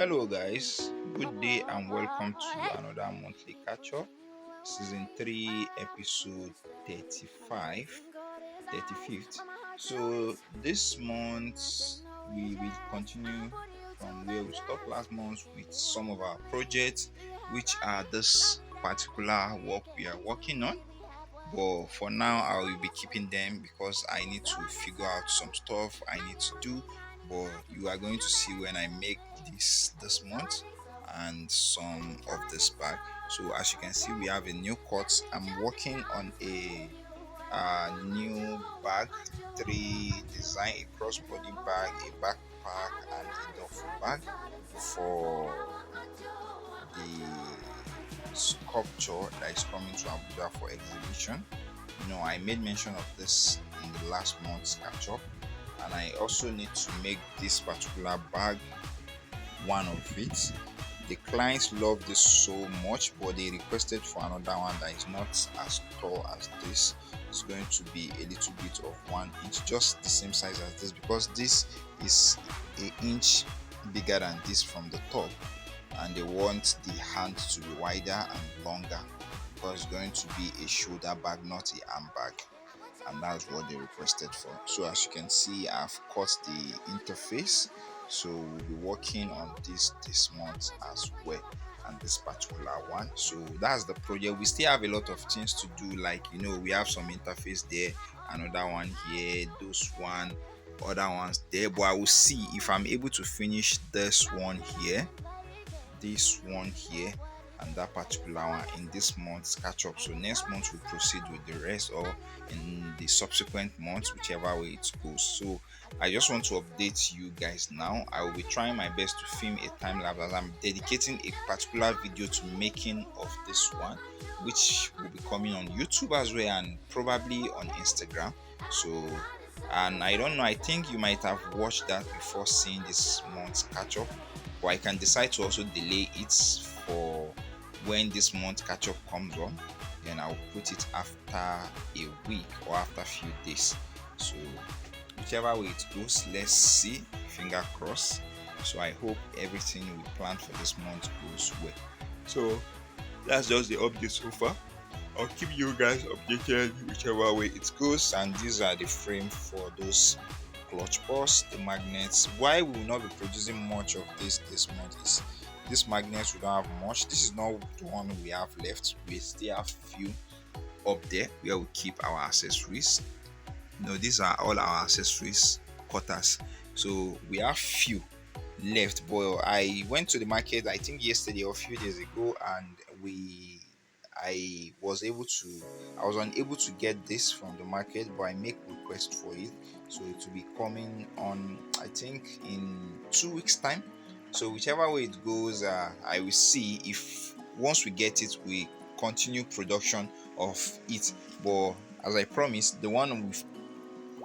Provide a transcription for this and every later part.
Hello, guys. Good day and welcome to another monthly catch up, season 3, episode 35, 35th. So, this month we will continue from where we stopped last month with some of our projects, which are this particular work we are working on. But for now, I will be keeping them because I need to figure out some stuff I need to do. But you are going to see when I make this month and some of this bag. So as you can see, we have a new cut. I'm working on a new bag, three design: a crossbody bag, a backpack, and a duffel bag for the sculpture that is coming to Abuja for exhibition. I made mention of this in the last month's catch up, and I also need to make this particular bag one of it. The clients love this so much, but they requested for another one that is not as tall as this. It's going to be a little bit of 1 inch, just the same size as this, because this is an inch bigger than this from the top, and they want the hand to be wider and longer because it's going to be a shoulder bag, not a arm bag, and that's what they requested for. So as you can see, I've cut the interface, so we'll be working on this month as well, and this particular one. So that's the project. We still have a lot of things to do, like we have some interface there, another one here, those one, other ones there, but I will see if I'm able to finish this one here, and that particular one in this month's catch up. So next month we'll proceed with the rest, or in the subsequent months, whichever way it goes. So I just want to update you guys now. I will be trying my best to film a time lapse, as I'm dedicating a particular video to making of this one, which will be coming on YouTube as well, and probably on Instagram. So, and I don't know, I think you might have watched that before seeing this month's catch up, or I can decide to also delay it for when this month catch up comes on. Then I'll put it after a week or after a few days. So whichever way it goes, let's see. Finger crossed. So I hope everything we plan for this month goes well. So that's just the update so far. I'll keep you guys updated whichever way it goes. And these are the frame for those clutch bars, the magnets. Why we will not be producing much of this month is these magnets, we don't have much. This is not the one we have left. We still have few up there where we keep our accessories. These are all our accessories cutters. So we have few left, but I went to the market, I think yesterday or a few days ago, and I was unable to get this from the market, but I make request for it, so it will be coming on, I think, in 2 weeks time. So whichever way it goes, I will see if once we get it, we continue production of it. But as I promised, the one we've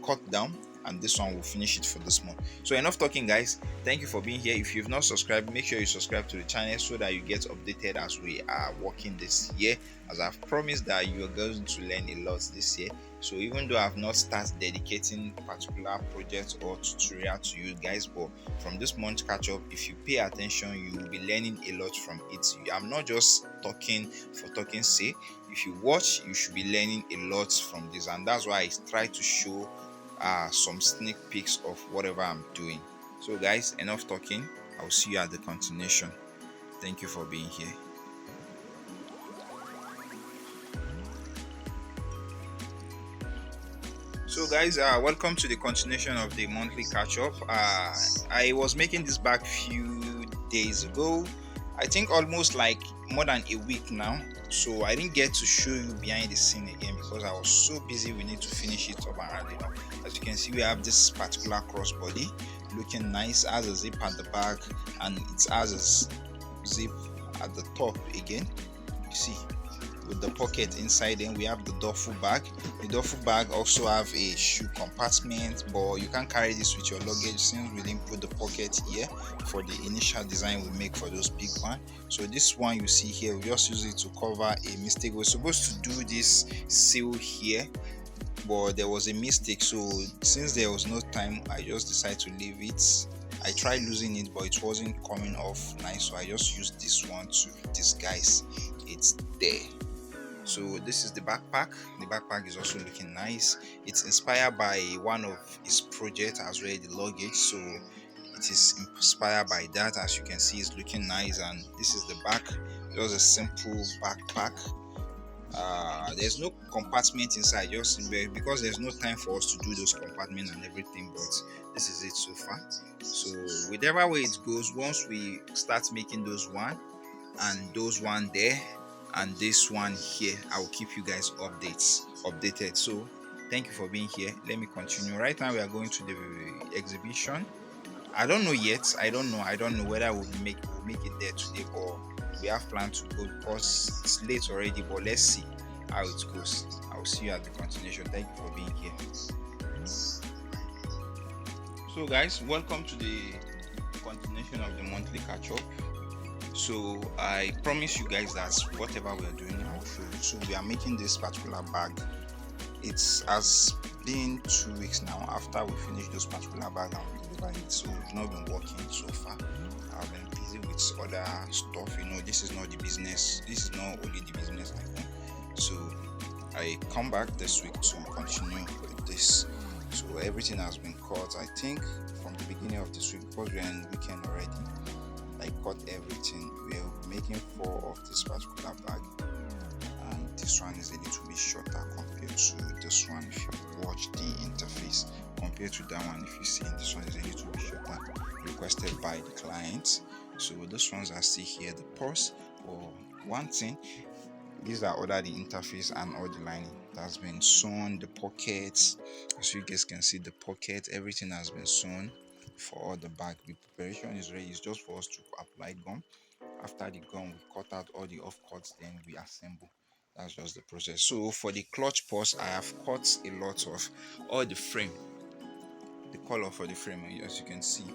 cut down, and this one will finish it for this month. So enough talking, guys. Thank you for being here. If you've not subscribed, make sure you subscribe to the channel so that you get updated as we are working this year, as I've promised that you are going to learn a lot this year. So even though I've not started dedicating particular projects or tutorial to you guys, but from this month catch up, if you pay attention, you will be learning a lot from it. I'm not just talking for talking sake. If you watch, you should be learning a lot from this, and that's why I try to show some sneak peeks of whatever I'm doing. So guys, enough talking. I'll see you at the continuation. Thank you for being here. So guys, welcome to the continuation of the monthly catch up. I was making this bag few days ago, I think almost like more than a week now, so I didn't get to show you behind the scene again because I was so busy. We need to finish it up and round it up. As you can see, we have this particular crossbody looking nice, has a zip at the back, and it has a zip at the top again, you see, with the pocket inside. Then we have the duffel bag. The duffel bag also have a shoe compartment, but you can't carry this with your luggage since we didn't put the pocket here for the initial design we make for those big ones. So this one you see here, we just use it to cover a mistake. We're supposed to do this seal here, but there was a mistake, so since there was no time, I just decided to leave it I tried losing it, but it wasn't coming off nice, so I just used this one to disguise it's there. So this is the backpack. The backpack is also looking nice. It's inspired by one of his projects as well, the luggage. So it is inspired by that. As you can see, it's looking nice. And this is the back. Just a simple backpack. There's no compartment inside, just because there's no time for us to do those compartments and everything. But this is it so far. So whichever way it goes, once we start making those one and those one there and this one here, I will keep you guys updated. So thank you for being here. Let me continue. Right now we are going to the exhibition. I don't know yet. I don't know whether we'll make it there today, or we have planned to go because it's late already. But let's see how it goes. I will see you at the continuation. Thank you for being here. So guys, welcome to the continuation of the monthly catch up. So I promise you guys that whatever we are doing now, so we are making this particular bag. It has been 2 weeks now after we finished those particular bag and we delivered it. So we've not been working so far. I've been busy with other stuff. This is not the business. This is not only the business I do. So I come back this week to continue with this. So everything has been cut. I think from the beginning of this week, because we are in weekend already, I cut everything. We are making 4 of this particular bag, and this one is a little bit shorter compared to this one. If you watch the interface compared to that one, if you see, this one is a little bit shorter, requested by the client. So those ones are still here. The purse, or one thing, these are ordered the interface and all the lining that's been sewn. The pockets, as you guys can see, the pocket, everything has been sewn for all the bag. The preparation is ready. It's just for us to apply gum. After the gum, we cut out all the off cuts, then we assemble. That's just the process. So for the clutch purse, I have cut a lot of all the frame, the color for the frame, as you can see.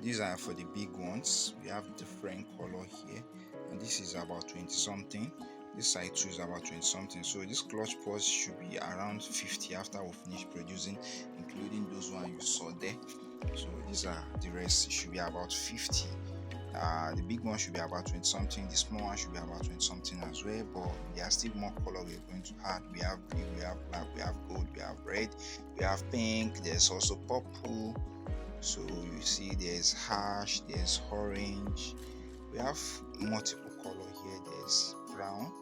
These are for the big ones. We have different color here, and this is about 20 something. This side too is about 20 something. So this clutch purse should be around 50 after we finish producing, including those ones you saw there. So these are the rest. It should be about 50. The big one should be about 20 something. The small one should be about 20 something as well. But there are still more color we're going to add. We have blue, we have black, we have gold, we have red, we have pink. There's also purple. So you see, there's hash, there's orange. We have multiple color here. There's brown.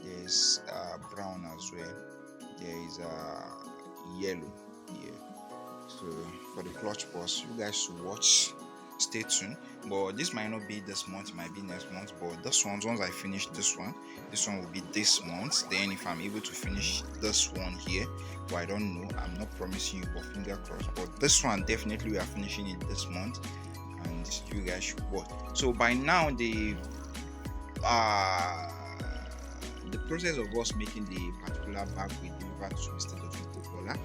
There's brown as well. There is yellow here. So for the clutch purse, you guys should watch, stay tuned. But this might not be this month, it might be next month. But this one, once I finish this one will be this month. Then if I'm able to finish this one here, well, I don't know, I'm not promising you, but finger crossed. But this one, definitely we are finishing it this month, and you guys should watch. So by now, the process of us making the particular bag we delivered to Mr. Coca-Cola,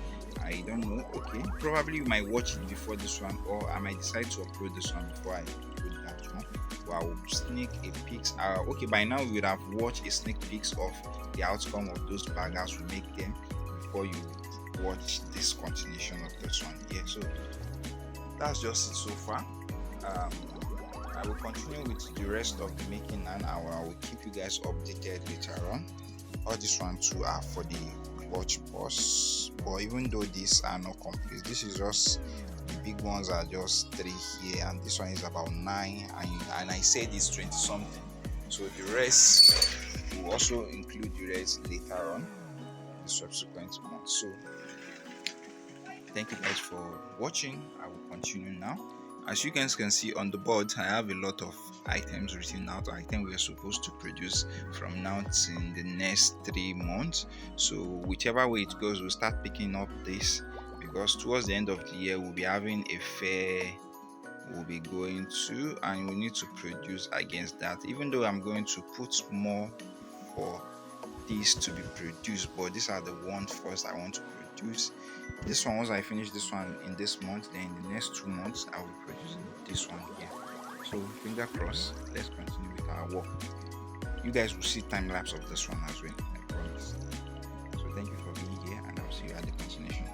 I don't know. Okay, probably you might watch it before this one, or I might decide to upload this one before I upload that one. Well, I will sneak a peeks. Okay, by now you would have watched a sneak peeks of the outcome of those bags as we make them before you watch this continuation of this one here. So that's just it so far. I will continue with the rest of the making, and I will keep you guys updated later on. All this one too are for the clutch purse, but even though these are not complete, this is just the big ones are just 3 here, and this one is about 9, and I said it's 20 something. So the rest will also include the rest later on the subsequent months. So thank you guys for watching. I will continue now. As you guys can see on the board, I have a lot of items written out. I think we are supposed to produce from now to the next 3 months. So whichever way it goes, we'll start picking up this, because towards the end of the year we'll be having a fair we'll be going to, and we need to produce against that. Even though I'm going to put more for these to be produced, but these are the ones first I want to produce. This one, once I finish this one in this month, then in the next 2 months I will produce this one here. So finger crossed. Let's continue with our work. You guys will see time lapse of this one as well, I promise. So thank you for being here, and I'll see you at the continuation.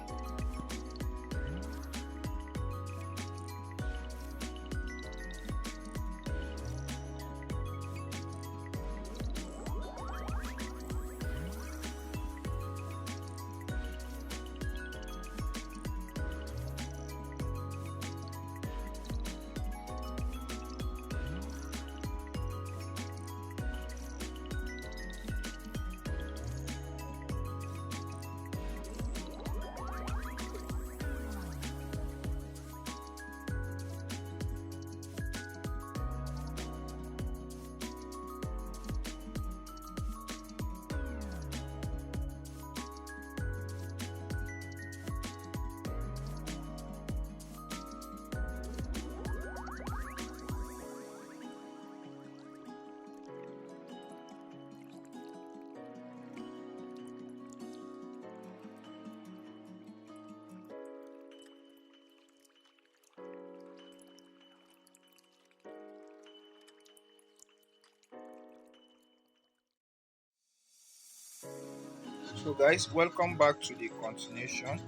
So guys, welcome back to the continuation.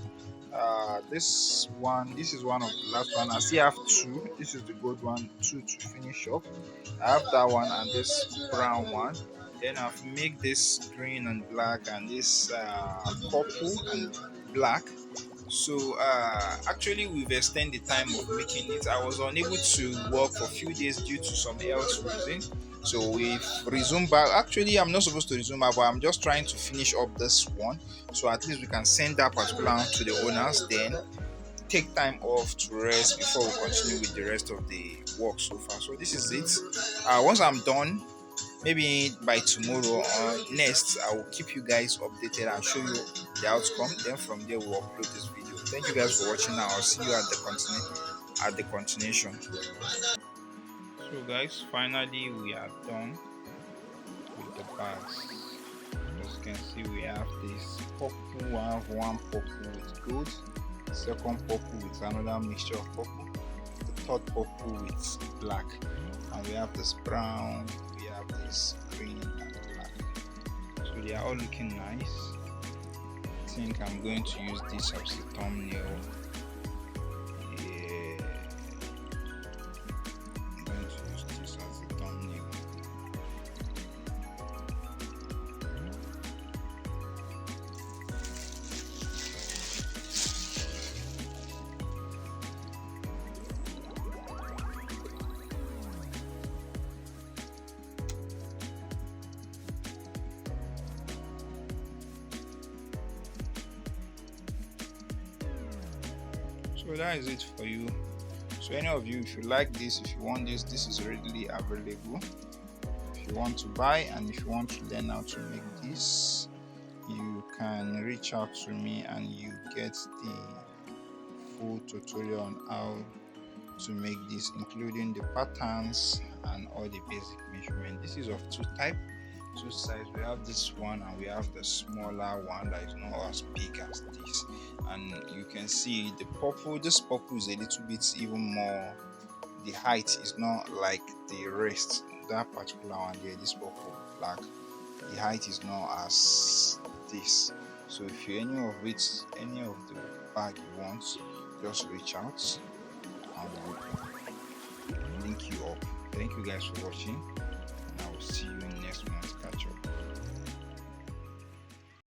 This is one of the last one. I still have two. This is the gold one, two to finish up. I have that one and this brown one. Then I've made this green and black and this purple and black. So actually we've extended the time of making it. I was unable to work for a few days due to some health reason. So we've resumed back. Actually, I'm not supposed to resume back, but I'm just trying to finish up this one. So at least we can send that particular one to the owners. Then take time off to rest before we continue with the rest of the work so far. So this is it. Once I'm done, maybe by tomorrow or next, I will keep you guys updated and show you the outcome. Then from there we'll upload this video. Thank you guys for watching. Now I'll see you at the continuation. So guys, finally we are done with the bags. As you can see, we have this purple. We have one purple with gold, second purple with another mixture of purple, the third purple with black, and we have this brown, we have this green and black. So they are all looking nice. I think I'm going to use this as a thumbnail. Yeah, I'm going to use this as a thumbnail. So that is it for you. So any of you, if you like this, if you want this, this is readily available. If you want to buy and if you want to learn how to make this, you can reach out to me and you get the full tutorial on how to make this, including the patterns and all the basic measurement. This is of two sizes. We have this one and we have the smaller one that is not as big as this. And you can see the purple. This purple is a little bit even more. The height is not like the rest. That particular one there, this purple black, the height is not as this. So if you any of the bag you want, just reach out and we'll link you up. Thank you guys for watching, and I will see you